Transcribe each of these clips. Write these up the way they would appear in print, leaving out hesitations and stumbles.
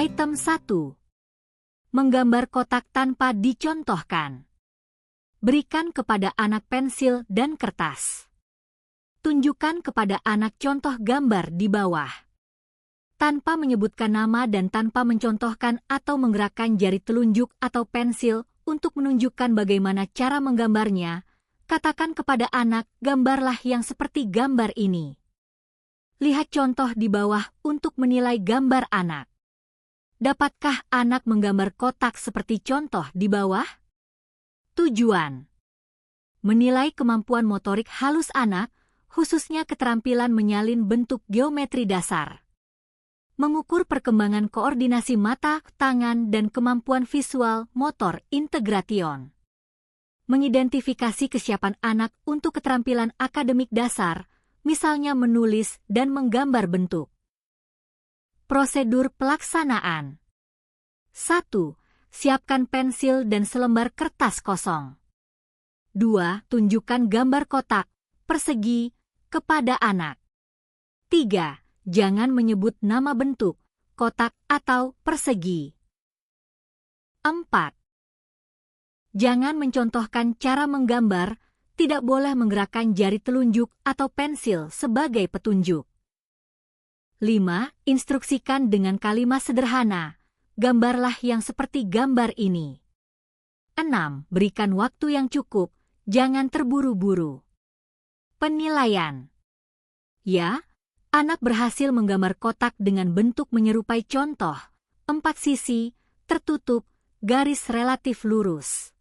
Item 1. Menggambar kotak tanpa dicontohkan. Berikan kepada anak pensil dan kertas. Tunjukkan kepada anak contoh gambar di bawah. Tanpa menyebutkan nama dan tanpa mencontohkan atau menggerakkan jari telunjuk atau pensil untuk menunjukkan bagaimana cara menggambarnya, katakan kepada anak, gambarlah yang seperti gambar ini. Lihat contoh di bawah untuk menilai gambar anak. Dapatkah anak menggambar kotak seperti contoh di bawah? Tujuan: menilai kemampuan motorik halus anak, khususnya keterampilan menyalin bentuk geometri dasar. Mengukur perkembangan koordinasi mata, tangan, dan kemampuan visual motor integration. Mengidentifikasi kesiapan anak untuk keterampilan akademik dasar, misalnya menulis dan menggambar bentuk. Prosedur pelaksanaan. 1. Siapkan pensil dan selembar kertas kosong. 2. Tunjukkan gambar kotak, persegi, kepada anak. 3. Jangan menyebut nama bentuk, kotak atau persegi. 4. Jangan mencontohkan cara menggambar, tidak boleh menggerakkan jari telunjuk atau pensil sebagai petunjuk. 5. Instruksikan dengan kalimat sederhana, gambarlah yang seperti gambar ini. 6. Berikan waktu yang cukup, jangan terburu-buru. Penilaian. Ya, anak berhasil menggambar kotak dengan bentuk menyerupai contoh, 4 sisi, tertutup, garis relatif lurus.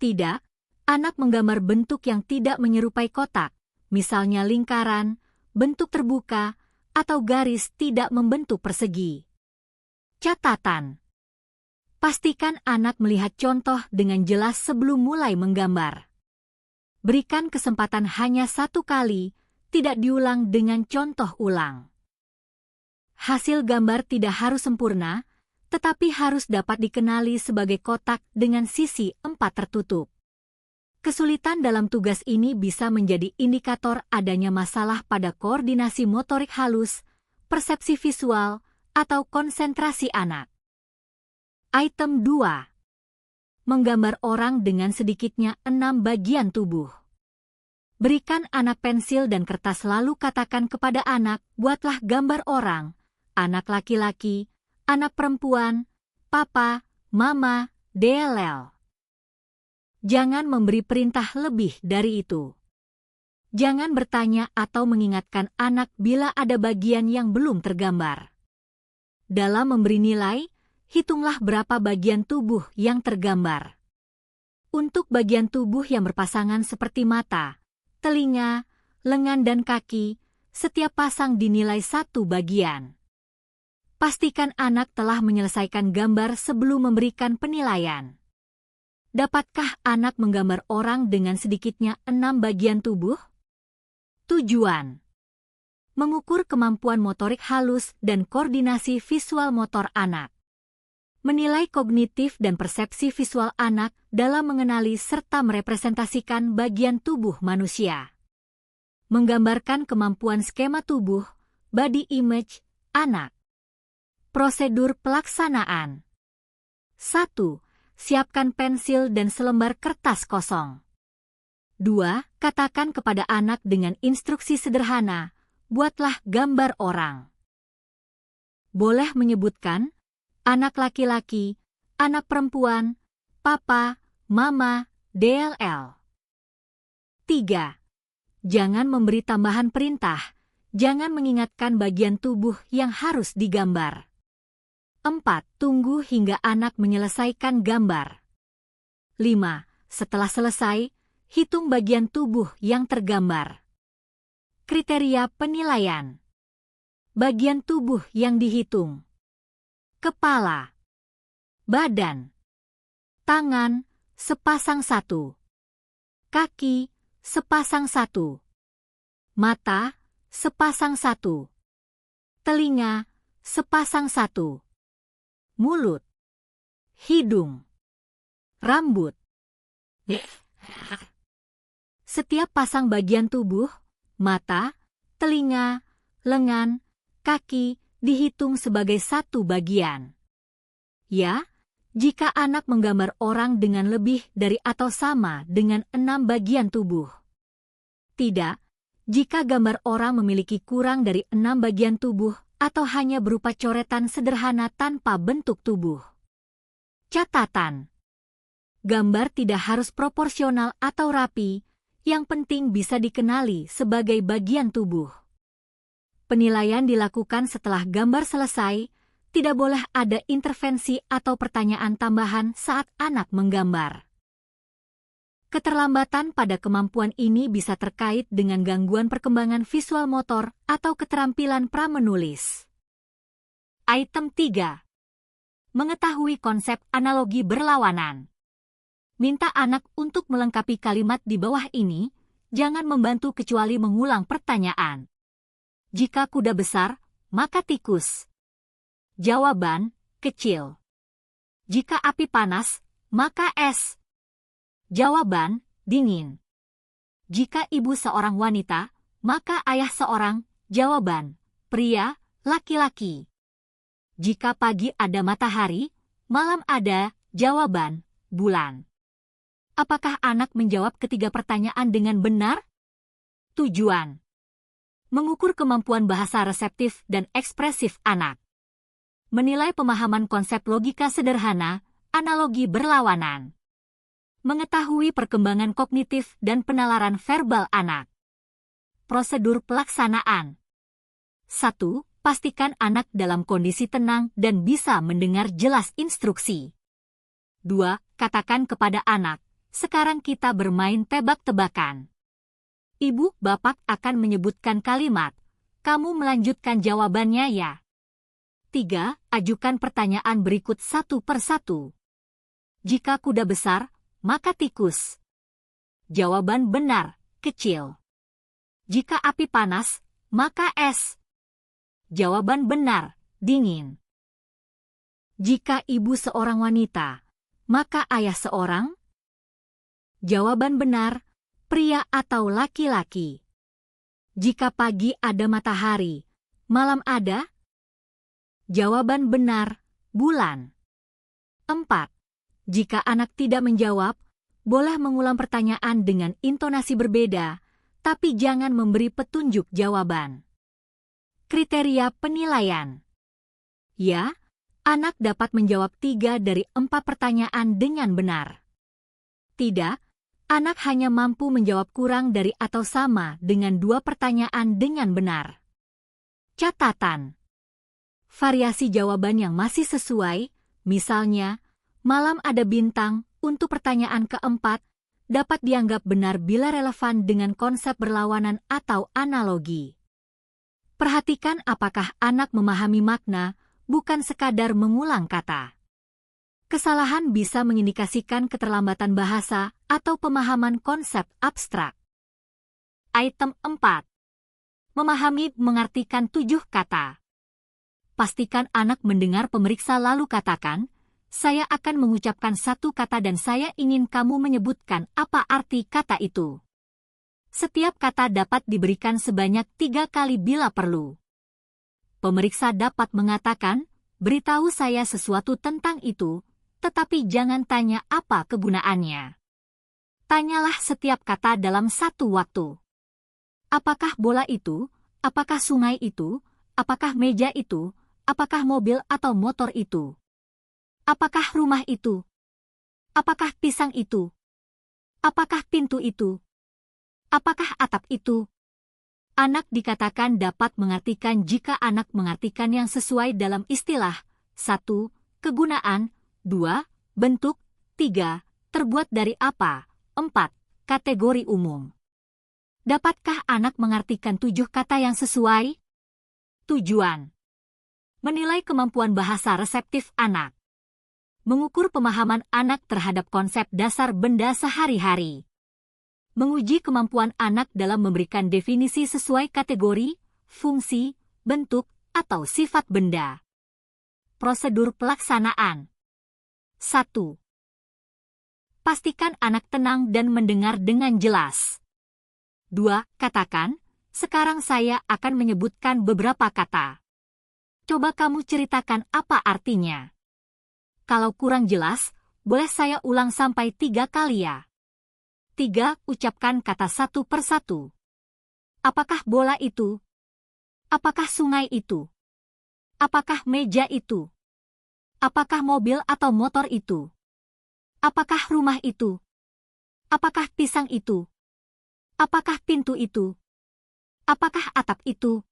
Tidak, anak menggambar bentuk yang tidak menyerupai kotak, misalnya lingkaran, bentuk terbuka, atau garis tidak membentuk persegi. Catatan: pastikan anak melihat contoh dengan jelas sebelum mulai menggambar. Berikan kesempatan hanya 1 kali, tidak diulang dengan contoh ulang. Hasil gambar tidak harus sempurna, tetapi harus dapat dikenali sebagai kotak dengan sisi 4 tertutup. Kesulitan dalam tugas ini bisa menjadi indikator adanya masalah pada koordinasi motorik halus, persepsi visual, atau konsentrasi anak. Item 2. Menggambar orang dengan sedikitnya 6 bagian tubuh. Berikan anak pensil dan kertas lalu katakan kepada anak, buatlah gambar orang, anak laki-laki, anak perempuan, papa, mama, DLL. Jangan memberi perintah lebih dari itu. Jangan bertanya atau mengingatkan anak bila ada bagian yang belum tergambar. Dalam memberi nilai, hitunglah berapa bagian tubuh yang tergambar. Untuk bagian tubuh yang berpasangan seperti mata, telinga, lengan dan kaki, setiap pasang dinilai 1 bagian. Pastikan anak telah menyelesaikan gambar sebelum memberikan penilaian. Dapatkah anak menggambar orang dengan sedikitnya 6 bagian tubuh? Tujuan: mengukur kemampuan motorik halus dan koordinasi visual motor anak. Menilai kognitif dan persepsi visual anak dalam mengenali serta merepresentasikan bagian tubuh manusia. Menggambarkan kemampuan skema tubuh, body image, anak. Prosedur pelaksanaan. 1. Siapkan pensil dan selembar kertas kosong. 2. Katakan kepada anak dengan instruksi sederhana, buatlah gambar orang. Boleh menyebutkan anak laki-laki, anak perempuan, papa, mama, DLL. 3. Jangan memberi tambahan perintah, jangan mengingatkan bagian tubuh yang harus digambar. 4. Tunggu hingga anak menyelesaikan gambar. 5. Setelah selesai, hitung bagian tubuh yang tergambar. Kriteria penilaian. Bagian tubuh yang dihitung: kepala, badan, tangan, sepasang 1, kaki, sepasang 1, mata, sepasang 1, telinga, sepasang 1, mulut, hidung, rambut. Setiap pasang bagian tubuh, mata, telinga, lengan, kaki, dihitung sebagai satu bagian. Ya, jika anak menggambar orang dengan lebih dari atau sama dengan 6 bagian tubuh. Tidak, jika gambar orang memiliki kurang dari 6 bagian tubuh atau hanya berupa coretan sederhana tanpa bentuk tubuh. Catatan: gambar tidak harus proporsional atau rapi, yang penting bisa dikenali sebagai bagian tubuh. Penilaian dilakukan setelah gambar selesai, tidak boleh ada intervensi atau pertanyaan tambahan saat anak menggambar. Keterlambatan pada kemampuan ini bisa terkait dengan gangguan perkembangan visual motor atau keterampilan pramenulis. Item 3. Mengetahui konsep analogi berlawanan. Minta anak untuk melengkapi kalimat di bawah ini, jangan membantu kecuali mengulang pertanyaan. Jika kuda besar, maka tikus. Jawaban, kecil. Jika api panas, maka es. Jawaban, dingin. Jika ibu seorang wanita, maka ayah seorang. Jawaban, pria, laki-laki. Jika pagi ada matahari, malam ada. Jawaban, bulan. Apakah anak menjawab ketiga pertanyaan dengan benar? Tujuan: mengukur kemampuan bahasa reseptif dan ekspresif anak. Menilai pemahaman konsep logika sederhana, analogi berlawanan. Mengetahui perkembangan kognitif dan penalaran verbal anak. Prosedur pelaksanaan. 1. Pastikan anak dalam kondisi tenang dan bisa mendengar jelas instruksi. 2. Katakan kepada anak, sekarang kita bermain tebak-tebakan. Ibu, bapak akan menyebutkan kalimat, kamu melanjutkan jawabannya ya. 3. Ajukan pertanyaan berikut satu per satu. Jika kuda besar, maka tikus. Jawaban benar, kecil. Jika api panas, maka es. Jawaban benar, dingin. Jika ibu seorang wanita, maka ayah seorang. Jawaban benar, pria atau laki-laki. Jika pagi ada matahari, malam ada. Jawaban benar, bulan. 4. Jika anak tidak menjawab, boleh mengulang pertanyaan dengan intonasi berbeda, tapi jangan memberi petunjuk jawaban. Kriteria penilaian. Ya, anak dapat menjawab 3 dari 4 pertanyaan dengan benar. Tidak, anak hanya mampu menjawab kurang dari atau sama dengan 2 pertanyaan dengan benar. Catatan: variasi jawaban yang masih sesuai, misalnya, malam ada bintang, untuk pertanyaan keempat, dapat dianggap benar bila relevan dengan konsep berlawanan atau analogi. Perhatikan apakah anak memahami makna, bukan sekadar mengulang kata. Kesalahan bisa mengindikasikan keterlambatan bahasa atau pemahaman konsep abstrak. Item 4. Memahami mengartikan 7 kata. Pastikan anak mendengar pemeriksa lalu katakan, saya akan mengucapkan 1 kata dan saya ingin kamu menyebutkan apa arti kata itu. Setiap kata dapat diberikan sebanyak 3 kali bila perlu. Pemeriksa dapat mengatakan, beritahu saya sesuatu tentang itu, tetapi jangan tanya apa kegunaannya. Tanyalah setiap kata dalam satu waktu. Apakah bola itu? Apakah sungai itu? Apakah meja itu? Apakah mobil atau motor itu? Apakah rumah itu? Apakah pisang itu? Apakah pintu itu? Apakah atap itu? Anak dikatakan dapat mengartikan jika anak mengartikan yang sesuai dalam istilah. 1. Kegunaan. 2. Bentuk. 3. Terbuat dari apa? 4. Kategori umum. Dapatkah anak mengartikan 7 kata yang sesuai? Tujuan: menilai kemampuan bahasa reseptif anak. Mengukur pemahaman anak terhadap konsep dasar benda sehari-hari. Menguji kemampuan anak dalam memberikan definisi sesuai kategori, fungsi, bentuk, atau sifat benda. Prosedur pelaksanaan. 1. Pastikan anak tenang dan mendengar dengan jelas. 2. Katakan, sekarang saya akan menyebutkan beberapa kata. Coba kamu ceritakan apa artinya. Kalau kurang jelas, boleh saya ulang sampai 3 kali ya. 3. Ucapkan kata satu persatu. Apakah bola itu? Apakah sungai itu? Apakah meja itu? Apakah mobil atau motor itu? Apakah rumah itu? Apakah pisang itu? Apakah pintu itu? Apakah atap itu?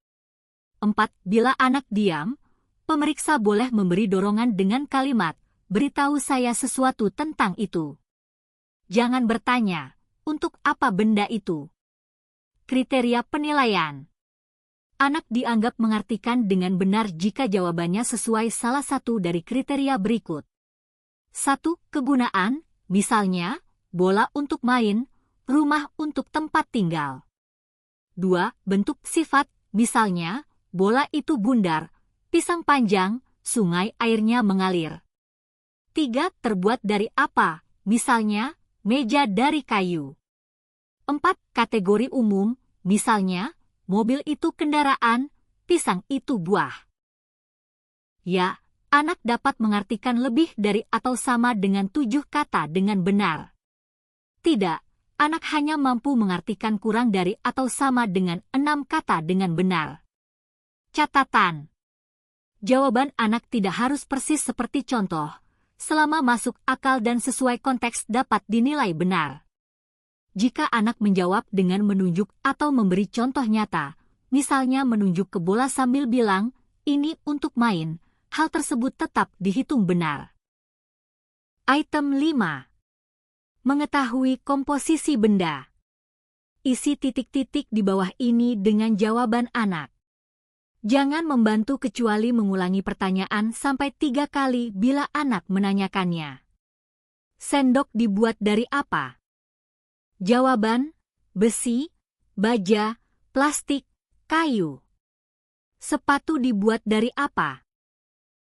4. Bila anak diam, pemeriksa boleh memberi dorongan dengan kalimat, "Beritahu saya sesuatu tentang itu." Jangan bertanya, "Untuk apa benda itu?" Kriteria penilaian. Anak dianggap mengartikan dengan benar jika jawabannya sesuai salah satu dari kriteria berikut. 1. Kegunaan, misalnya, bola untuk main, rumah untuk tempat tinggal. 2. Bentuk sifat, misalnya, bola itu bundar, pisang panjang, sungai airnya mengalir. 3. Terbuat dari apa, misalnya, meja dari kayu. 4. Kategori umum, misalnya, mobil itu kendaraan, pisang itu buah. Ya, anak dapat mengartikan lebih dari atau sama dengan 7 kata dengan benar. Tidak, anak hanya mampu mengartikan kurang dari atau sama dengan 6 kata dengan benar. Catatan. Jawaban anak tidak harus persis seperti contoh, selama masuk akal dan sesuai konteks dapat dinilai benar. Jika anak menjawab dengan menunjuk atau memberi contoh nyata, misalnya menunjuk ke bola sambil bilang, "Ini untuk main," hal tersebut tetap dihitung benar. Item 5. Mengetahui komposisi benda. Isi titik-titik di bawah ini dengan jawaban anak. Jangan membantu kecuali mengulangi pertanyaan sampai 3 kali bila anak menanyakannya. Sendok dibuat dari apa? Jawaban, besi, baja, plastik, kayu. Sepatu dibuat dari apa?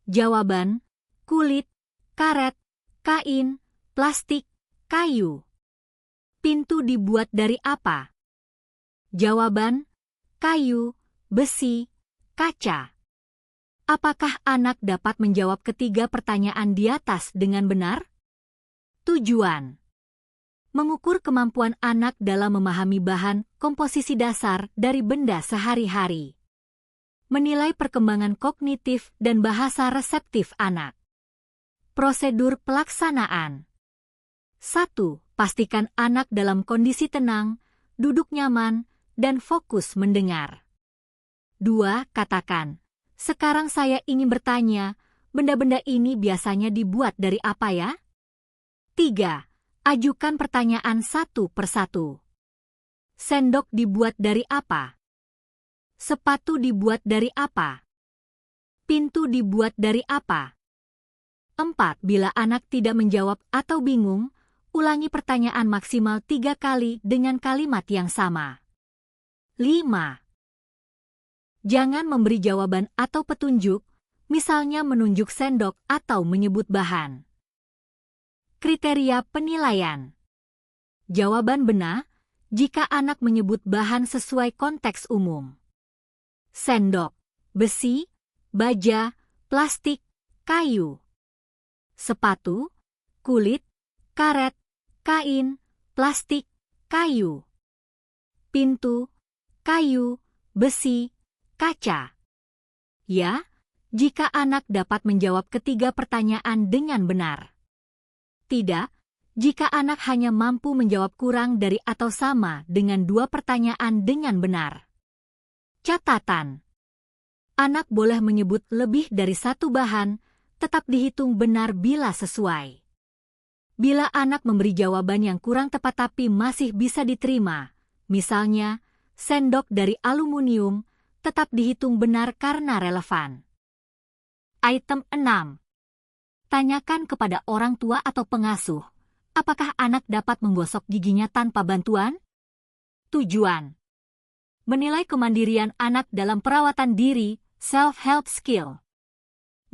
Jawaban, kulit, karet, kain, plastik, kayu. Pintu dibuat dari apa? Jawaban, kayu, besi, kaca. Apakah anak dapat menjawab ketiga pertanyaan di atas dengan benar? Tujuan. Mengukur kemampuan anak dalam memahami bahan komposisi dasar dari benda sehari-hari. Menilai perkembangan kognitif dan bahasa reseptif anak. Prosedur pelaksanaan. 1. Pastikan anak dalam kondisi tenang, duduk nyaman, dan fokus mendengar. 2. Katakan, "Sekarang saya ingin bertanya, benda-benda ini biasanya dibuat dari apa ya?" 3. Ajukan pertanyaan satu persatu. Sendok dibuat dari apa? Sepatu dibuat dari apa? Pintu dibuat dari apa? 4. Bila anak tidak menjawab atau bingung, ulangi pertanyaan maksimal 3 kali dengan kalimat yang sama. 5. Jangan memberi jawaban atau petunjuk, misalnya menunjuk sendok atau menyebut bahan. Kriteria penilaian. Jawaban benar jika anak menyebut bahan sesuai konteks umum. Sendok, besi, baja, plastik, kayu. Sepatu, kulit, karet, kain, plastik, kayu. Pintu, kayu, besi, kaca. Ya, jika anak dapat menjawab ketiga pertanyaan dengan benar. Tidak, jika anak hanya mampu menjawab kurang dari atau sama dengan 2 pertanyaan dengan benar. Catatan. Anak boleh menyebut lebih dari 1 bahan, tetap dihitung benar bila sesuai. Bila anak memberi jawaban yang kurang tepat tapi masih bisa diterima, misalnya, sendok dari aluminium, tetap dihitung benar karena relevan. Item 6. Tanyakan kepada orang tua atau pengasuh, apakah anak dapat menggosok giginya tanpa bantuan? Tujuan. Menilai kemandirian anak dalam perawatan diri, self-help skill.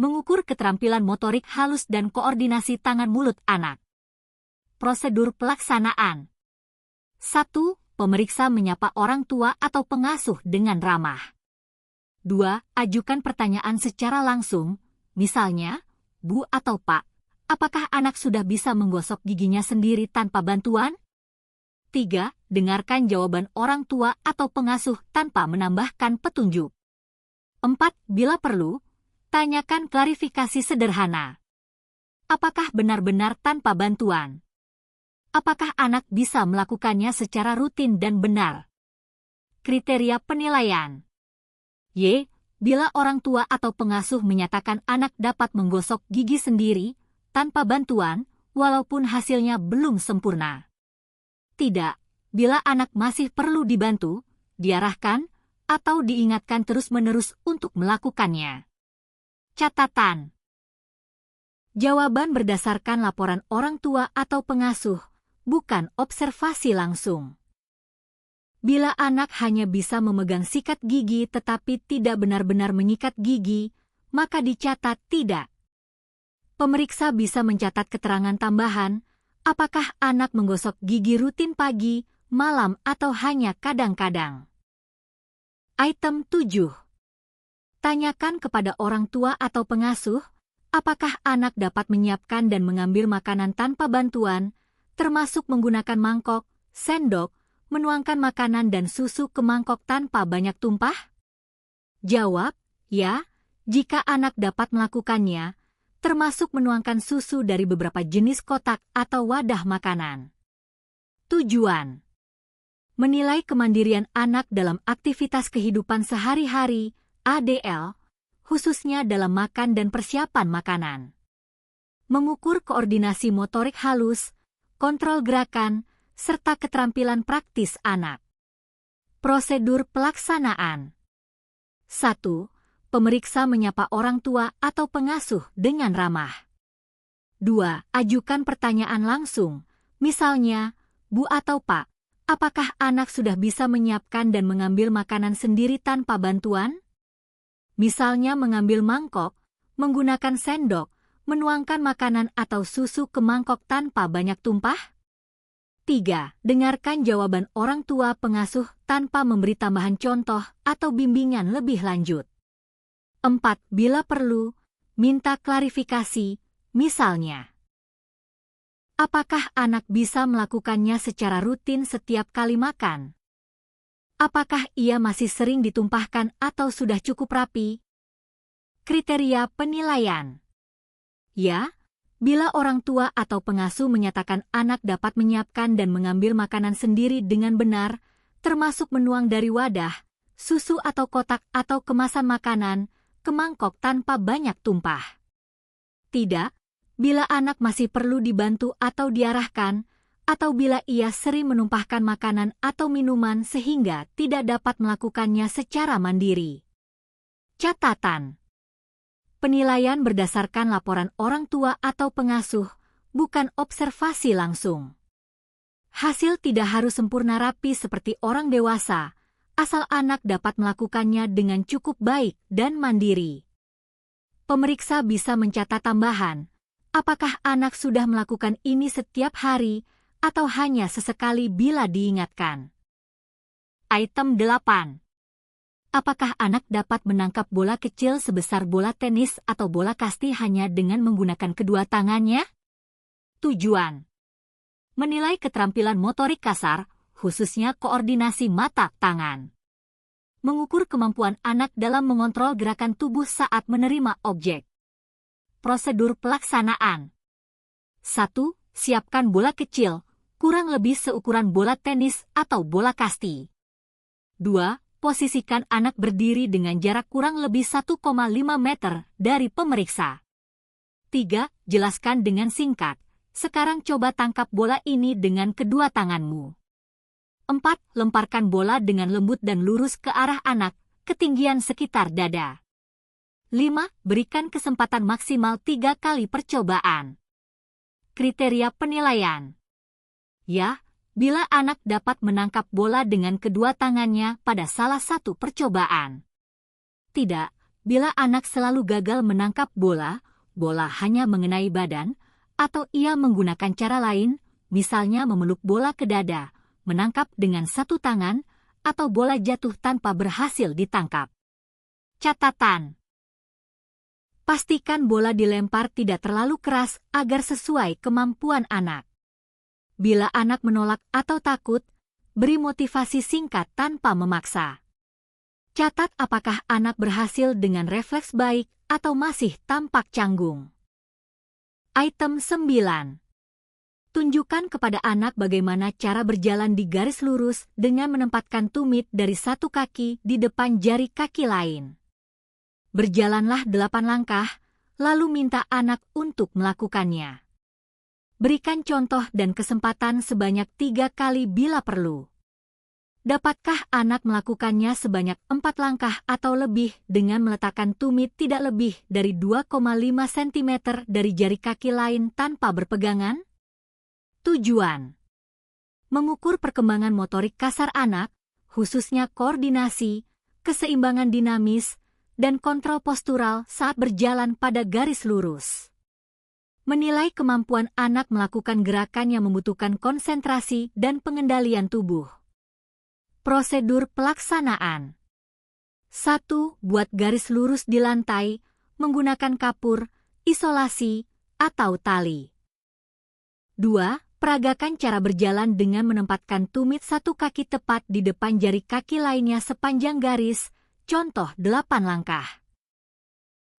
Mengukur keterampilan motorik halus dan koordinasi tangan mulut anak. Prosedur pelaksanaan. 1. Pemeriksa menyapa orang tua atau pengasuh dengan ramah. 2. Ajukan pertanyaan secara langsung, misalnya, Bu atau Pak, apakah anak sudah bisa menggosok giginya sendiri tanpa bantuan? 3. Dengarkan jawaban orang tua atau pengasuh tanpa menambahkan petunjuk. 4. Bila perlu, tanyakan klarifikasi sederhana. Apakah benar-benar tanpa bantuan? Apakah anak bisa melakukannya secara rutin dan benar? Kriteria penilaian. Y. Bila orang tua atau pengasuh menyatakan anak dapat menggosok gigi sendiri tanpa bantuan, walaupun hasilnya belum sempurna. Tidak. Bila anak masih perlu dibantu, diarahkan, atau diingatkan terus-menerus untuk melakukannya. Catatan. Jawaban berdasarkan laporan orang tua atau pengasuh, bukan observasi langsung. Bila anak hanya bisa memegang sikat gigi tetapi tidak benar-benar menyikat gigi, maka dicatat tidak. Pemeriksa bisa mencatat keterangan tambahan, apakah anak menggosok gigi rutin pagi, malam atau hanya kadang-kadang. Item 7. Tanyakan kepada orang tua atau pengasuh, apakah anak dapat menyiapkan dan mengambil makanan tanpa bantuan, termasuk menggunakan mangkok, sendok, menuangkan makanan dan susu ke mangkok tanpa banyak tumpah? Jawab, ya, jika anak dapat melakukannya, termasuk menuangkan susu dari beberapa jenis kotak atau wadah makanan. Tujuan. Menilai kemandirian anak dalam aktivitas kehidupan sehari-hari, ADL, khususnya dalam makan dan persiapan makanan. Mengukur koordinasi motorik halus, kontrol gerakan, serta keterampilan praktis anak. Prosedur pelaksanaan. 1. Pemeriksa menyapa orang tua atau pengasuh dengan ramah. 2. Ajukan pertanyaan langsung, misalnya, Bu atau Pak, apakah anak sudah bisa menyiapkan dan mengambil makanan sendiri tanpa bantuan? Misalnya mengambil mangkok, menggunakan sendok, menuangkan makanan atau susu ke mangkok tanpa banyak tumpah? 3. Dengarkan jawaban orang tua pengasuh tanpa memberi tambahan contoh atau bimbingan lebih lanjut. 4. Bila perlu, minta klarifikasi, misalnya, apakah anak bisa melakukannya secara rutin setiap kali makan? Apakah ia masih sering ditumpahkan atau sudah cukup rapi? Kriteria penilaian. Ya, bila orang tua atau pengasuh menyatakan anak dapat menyiapkan dan mengambil makanan sendiri dengan benar, termasuk menuang dari wadah, susu atau kotak atau kemasan makanan, ke mangkok tanpa banyak tumpah. Tidak, bila anak masih perlu dibantu atau diarahkan, atau bila ia sering menumpahkan makanan atau minuman sehingga tidak dapat melakukannya secara mandiri. Catatan. Penilaian berdasarkan laporan orang tua atau pengasuh, bukan observasi langsung. Hasil tidak harus sempurna rapi seperti orang dewasa, asal anak dapat melakukannya dengan cukup baik dan mandiri. Pemeriksa bisa mencatat tambahan, apakah anak sudah melakukan ini setiap hari atau hanya sesekali bila diingatkan. Item 8. Apakah anak dapat menangkap bola kecil sebesar bola tenis atau bola kasti hanya dengan menggunakan kedua tangannya? Tujuan. Menilai keterampilan motorik kasar, khususnya koordinasi mata tangan. Mengukur kemampuan anak dalam mengontrol gerakan tubuh saat menerima objek. Prosedur pelaksanaan. 1. Siapkan bola kecil, kurang lebih seukuran bola tenis atau bola kasti. 2. Posisikan anak berdiri dengan jarak kurang lebih 1,5 meter dari pemeriksa. 3. Jelaskan dengan singkat, sekarang coba tangkap bola ini dengan kedua tanganmu. 4. Lemparkan bola dengan lembut dan lurus ke arah anak, ketinggian sekitar dada. 5. Berikan kesempatan maksimal 3 kali percobaan. Kriteria penilaian. Ya, bila anak dapat menangkap bola dengan kedua tangannya pada salah satu percobaan. Tidak, bila anak selalu gagal menangkap bola, bola hanya mengenai badan, atau ia menggunakan cara lain, misalnya memeluk bola ke dada, menangkap dengan satu tangan, atau bola jatuh tanpa berhasil ditangkap. Catatan: pastikan bola dilempar tidak terlalu keras agar sesuai kemampuan anak. Bila anak menolak atau takut, beri motivasi singkat tanpa memaksa. Catat apakah anak berhasil dengan refleks baik atau masih tampak canggung. Item 9. Tunjukkan kepada anak bagaimana cara berjalan di garis lurus dengan menempatkan tumit dari satu kaki di depan jari kaki lain. Berjalanlah 8 langkah, lalu minta anak untuk melakukannya. Berikan contoh dan kesempatan sebanyak 3 kali bila perlu. Dapatkah anak melakukannya sebanyak 4 langkah atau lebih dengan meletakkan tumit tidak lebih dari 2,5 cm dari jari kaki lain tanpa berpegangan? Tujuan: mengukur perkembangan motorik kasar anak, khususnya koordinasi, keseimbangan dinamis, dan kontrol postural saat berjalan pada garis lurus. Menilai kemampuan anak melakukan gerakan yang membutuhkan konsentrasi dan pengendalian tubuh. Prosedur pelaksanaan: 1. Buat garis lurus di lantai menggunakan kapur, isolasi, atau tali. 2. Peragakan cara berjalan dengan menempatkan tumit satu kaki tepat di depan jari kaki lainnya sepanjang garis, contoh 8 langkah.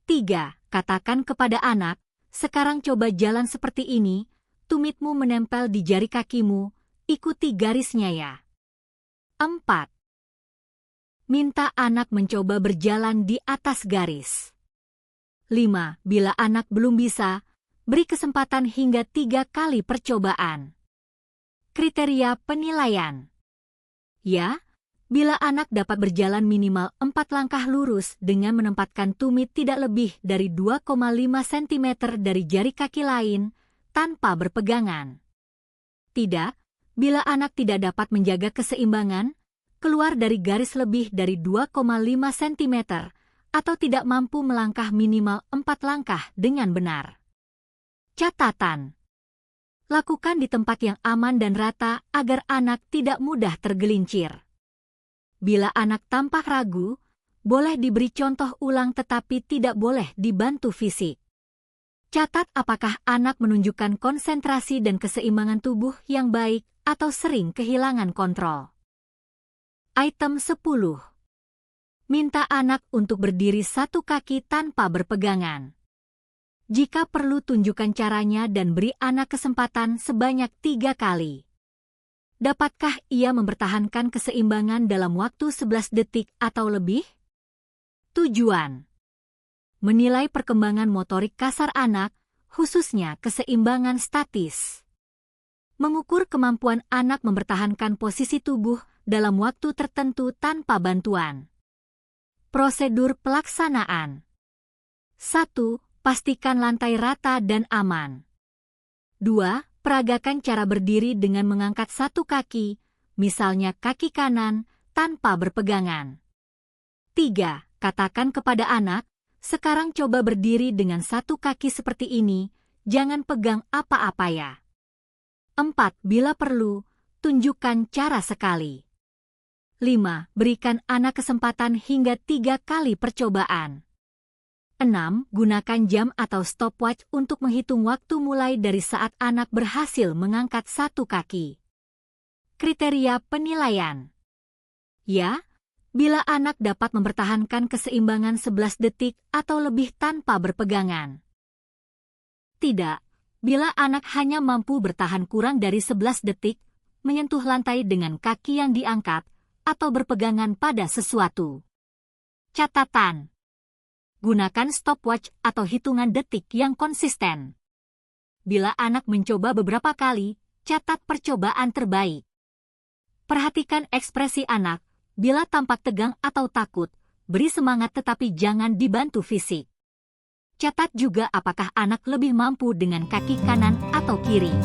3. Katakan kepada anak, sekarang coba jalan seperti ini, tumitmu menempel di jari kakimu, ikuti garisnya ya. 4. Minta anak mencoba berjalan di atas garis. 5. Bila anak belum bisa, beri kesempatan hingga 3 kali percobaan. Kriteria penilaian: ya, bila anak dapat berjalan minimal 4 langkah lurus dengan menempatkan tumit tidak lebih dari 2,5 cm dari jari kaki lain, tanpa berpegangan. Tidak, bila anak tidak dapat menjaga keseimbangan, keluar dari garis lebih dari 2,5 cm, atau tidak mampu melangkah minimal 4 langkah dengan benar. Catatan: lakukan di tempat yang aman dan rata agar anak tidak mudah tergelincir. Bila anak tampak ragu, boleh diberi contoh ulang tetapi tidak boleh dibantu fisik. Catat apakah anak menunjukkan konsentrasi dan keseimbangan tubuh yang baik atau sering kehilangan kontrol. Item 10. Minta anak untuk berdiri satu kaki tanpa berpegangan. Jika perlu tunjukkan caranya dan beri anak kesempatan sebanyak 3 kali. Dapatkah ia mempertahankan keseimbangan dalam waktu 11 detik atau lebih? Tujuan: menilai perkembangan motorik kasar anak, khususnya keseimbangan statis. Mengukur kemampuan anak mempertahankan posisi tubuh dalam waktu tertentu tanpa bantuan. Prosedur pelaksanaan: 1. Pastikan lantai rata dan aman. 2. Peragakan cara berdiri dengan mengangkat satu kaki, misalnya kaki kanan, tanpa berpegangan. 3. Katakan kepada anak, sekarang coba berdiri dengan satu kaki seperti ini, jangan pegang apa-apa ya. 4. Bila perlu, tunjukkan cara sekali. 5. Berikan anak kesempatan hingga 3 kali percobaan. 6. Gunakan jam atau stopwatch untuk menghitung waktu mulai dari saat anak berhasil mengangkat satu kaki. Kriteria penilaian: ya, bila anak dapat mempertahankan keseimbangan 11 detik atau lebih tanpa berpegangan. Tidak, bila anak hanya mampu bertahan kurang dari 11 detik, menyentuh lantai dengan kaki yang diangkat, atau berpegangan pada sesuatu. Catatan: gunakan stopwatch atau hitungan detik yang konsisten. Bila anak mencoba beberapa kali, catat percobaan terbaik. Perhatikan ekspresi anak. Bila tampak tegang atau takut, beri semangat tetapi jangan dibantu fisik. Catat juga apakah anak lebih mampu dengan kaki kanan atau kiri.